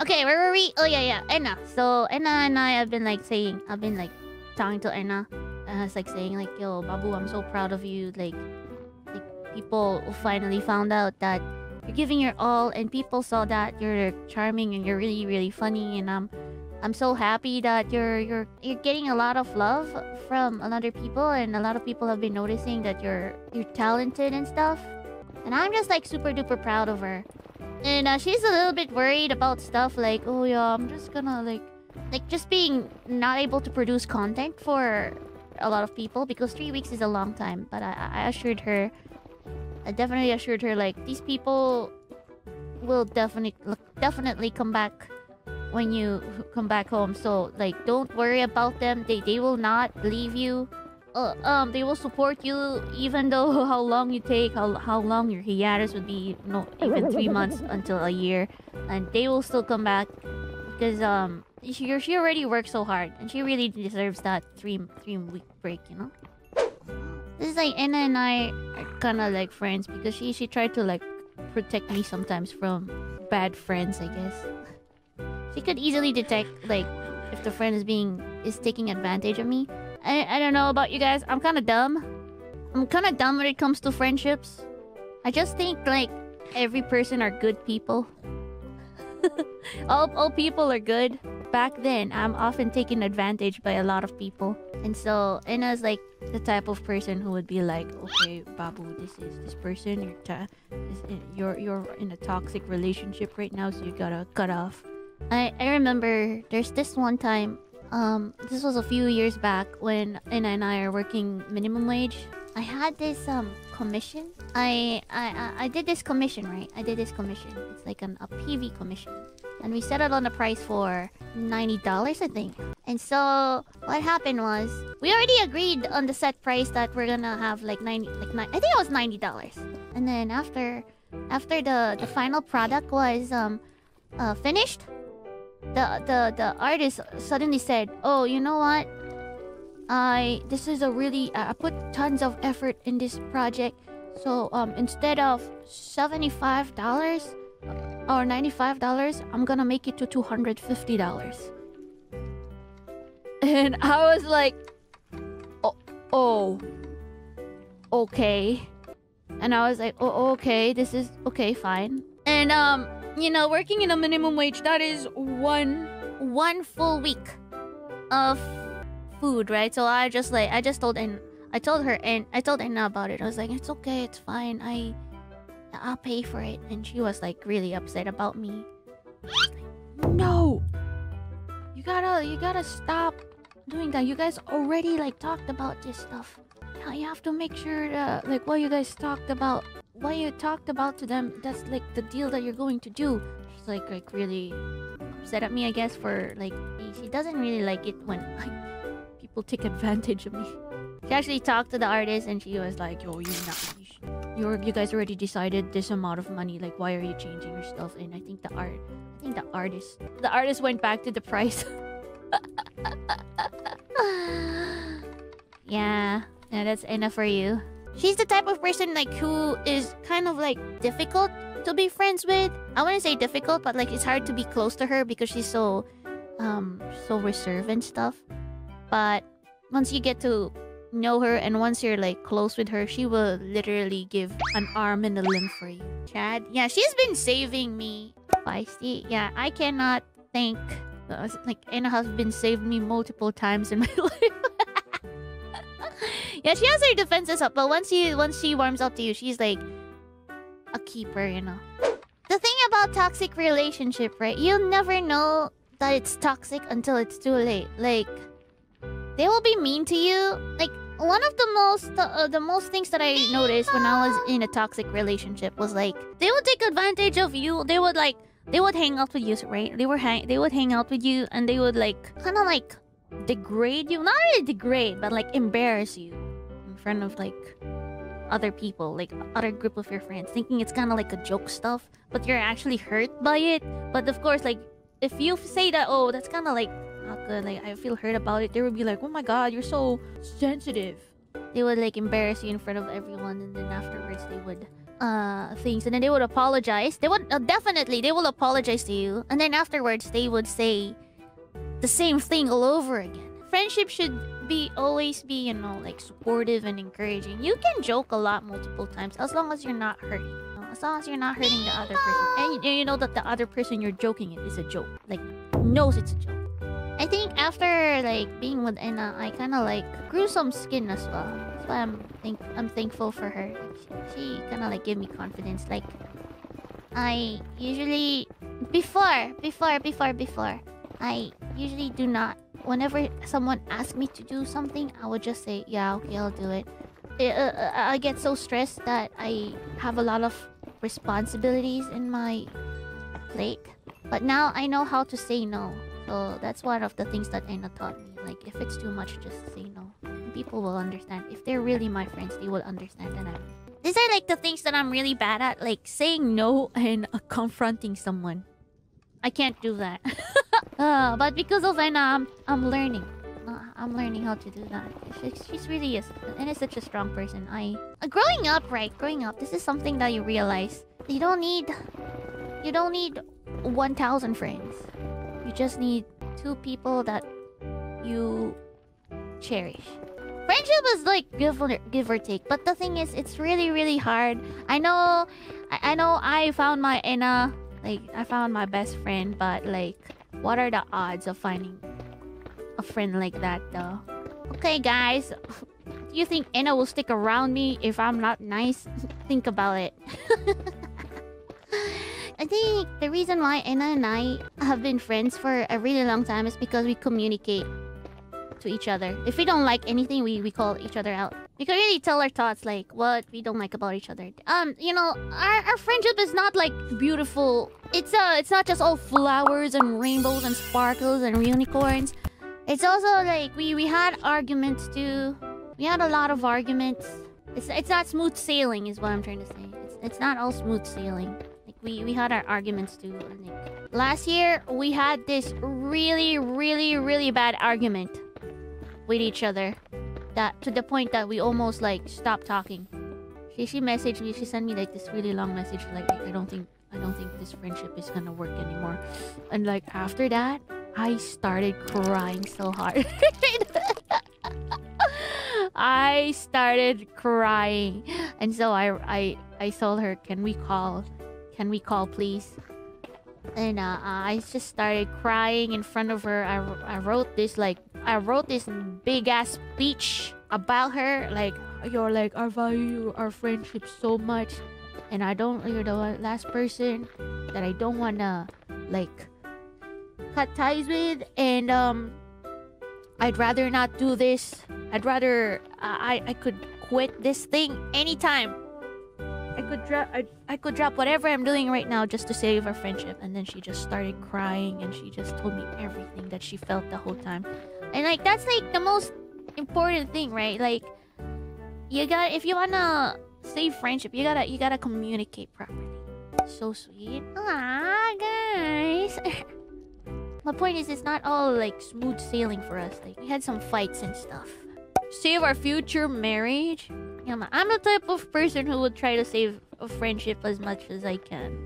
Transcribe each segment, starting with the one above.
Okay, where were we? Oh yeah, Enna. So Enna and I have been like talking to Enna. It's like saying like, yo, Babu, I'm so proud of you. Like people finally found out that you're giving your all, and people saw that you're charming and you're really, really funny, and I'm so happy that you're getting a lot of love from a lot of people, and a lot of people have been noticing that you're talented and stuff. And I'm just like super duper proud of her. And she's a little bit worried about stuff like, oh yeah, I'm just gonna like just being not able to produce content for a lot of people, because 3 weeks is a long time. But I definitely assured her like, these people will definitely come back when you come back home. So like, don't worry about them. They will not leave you. They will support you even though how long you take, how long your hiatus would be, even 3 months until a year, and they will still come back because she already worked so hard, and she really deserves that 3-week break, you know. This is like Enna and I are kind of like friends because she tried to like protect me sometimes from bad friends, I guess. She could easily detect like if the friend is taking advantage of me. I don't know about you guys. I'm kind of dumb. I'm kind of dumb when it comes to friendships. I just think like every person are good people. all people are good. Back then, I'm often taken advantage by a lot of people. And so Enna's like the type of person who would be like, okay, Babu, this person, you're in a toxic relationship right now, so you gotta cut off. I remember there's this one time. This was a few years back when Enna and I are working minimum wage. I had this commission. I did this commission, right? I did this commission. It's like a PV commission, and we settled on the price for $90, I think. And so what happened was we already agreed on the set price that we're gonna have like I think it was $90. And then after the final product was finished, the artist suddenly said, "Oh, you know what? I put tons of effort in this project. So instead of $75 or $95, I'm gonna make it to $250." And I was like, "Oh, okay." And I was like, "Oh, okay. This is okay, fine." And you know, working in a minimum wage, that is one full week of food, right? So I told Enna about it. I was like, it's okay, it's fine. I'll pay for it. And she was like really upset about me. She was like, no, you gotta stop doing that. You guys already like talked about this stuff. Now you have to make sure that like what you talked about to them, that's like the deal that you're going to do. She's like really upset at me, I guess, for like she doesn't really like it when like people take advantage of me. She actually talked to the artist and she was like, "Yo, you guys already decided this amount of money. Like, why are you changing your stuff?" And I think the artist went back to the price. Yeah, that's enough for you. She's the type of person like who is kind of like difficult to be friends with. I wouldn't say difficult, but like it's hard to be close to her because she's so reserved and stuff. But once you get to know her and once you're like close with her, she will literally give an arm and a limb for you. Chad, yeah, she's been saving me. Feisty, yeah, I cannot thank like Enna has been saved me multiple times in my life. Yeah, she has her defenses up, but once she warms up to you, she's like a keeper, you know. The thing about toxic relationship, right? You'll never know that it's toxic until it's too late. Like, they will be mean to you. Like, one of the most things that I noticed when I was in a toxic relationship was like they would take advantage of you. They would hang out with you, right? They would hang out with you and they would like kind of like degrade you. Not really degrade, but like embarrass you in front of like other people, like other group of your friends, thinking it's kind of like a joke stuff, but you're actually hurt by it. But of course, like if you say that, oh, that's kind of like not good, like I feel hurt about it, they would be like, oh my god, you're so sensitive. They would like embarrass you in front of everyone, and then afterwards they would things, and then they would apologize. They would definitely they will apologize to you, and then afterwards they would say the same thing all over again. Friendship should always be, you know, like supportive and encouraging. You can joke a lot multiple times as long as you're not hurting. You know? As long as you're not hurting the other person, and you know that the other person you're joking it is a joke, like knows it's a joke. I think after like being with Enna, I kind of like grew some skin as well. That's why I'm thankful for her. Like, she kind of like gave me confidence. Like I usually before I usually do not. Whenever someone asks me to do something, I would just say, yeah, okay, I'll do it. I get so stressed that I have a lot of responsibilities in my plate. But now I know how to say no. So that's one of the things that Enna taught me. Like, if it's too much, just say no. And people will understand. If they're really my friends, they will understand. And these are like the things that I'm really bad at. Like, saying no and confronting someone. I can't do that. But because of Enna, I'm learning. I'm learning how to do that. She's really is, and is such a strong person. Growing up, this is something that you realize. You don't need 1,000 friends. You just need 2 people that you cherish. Friendship is like give or take, but the thing is, it's really, really hard. I know. I found my Enna. Like, I found my best friend, but like, what are the odds of finding a friend like that, though? Okay, guys, do you think Enna will stick around me if I'm not nice? Think about it. I think the reason why Enna and I have been friends for a really long time is because we communicate to each other. If we don't like anything, we call each other out. We can really tell our thoughts, like what we don't like about each other. You know, our friendship is not like beautiful. It's not just all flowers and rainbows and sparkles and unicorns. It's also like we had arguments too. We had a lot of arguments. It's not smooth sailing, is what I'm trying to say. It's not all smooth sailing. Like we had our arguments too. Like, last year we had this really, really, really bad argument with each other, that to the point that we almost like stopped talking. She messaged me. She sent me like this really long message, like, I don't think this friendship is gonna work anymore. And like after that, I started crying so hard. I started crying, and so I told her, can we call please? And I just started crying in front of her. I wrote this big ass speech about her. Like, you're like, I value our friendship so much, and you're the last person that I don't wanna like cut ties with, and I'd rather not do this. I'd rather I could quit this thing anytime. I could drop whatever I'm doing right now just to save our friendship. And then she just started crying, and she just told me everything that she felt the whole time. And like, that's like the most important thing, right? Like, if you wanna save friendship, you gotta communicate properly. So sweet. Ah, guys. My point is, it's not all like smooth sailing for us. Like, we had some fights and stuff. Save our future marriage? Yeah, I'm the type of person who would try to save a friendship as much as I can.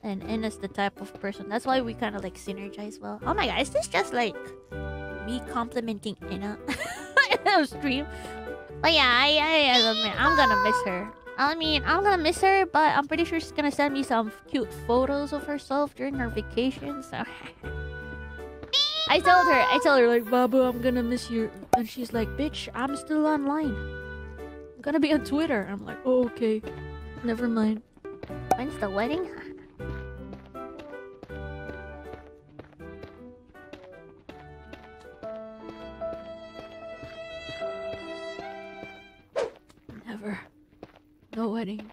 And Enna's the type of person. That's why we kind of like synergize well. Oh my god, is this just like me complimenting Enna in a stream? But yeah, I'm gonna miss her. I mean, I'm gonna miss her, but I'm pretty sure she's gonna send me some cute photos of herself during her vacation, so... I told her like, Babu, I'm gonna miss you. And she's like, bitch, I'm still online. I'm gonna be on Twitter. I'm like, oh, okay. Never mind. When's the wedding? Never. No wedding.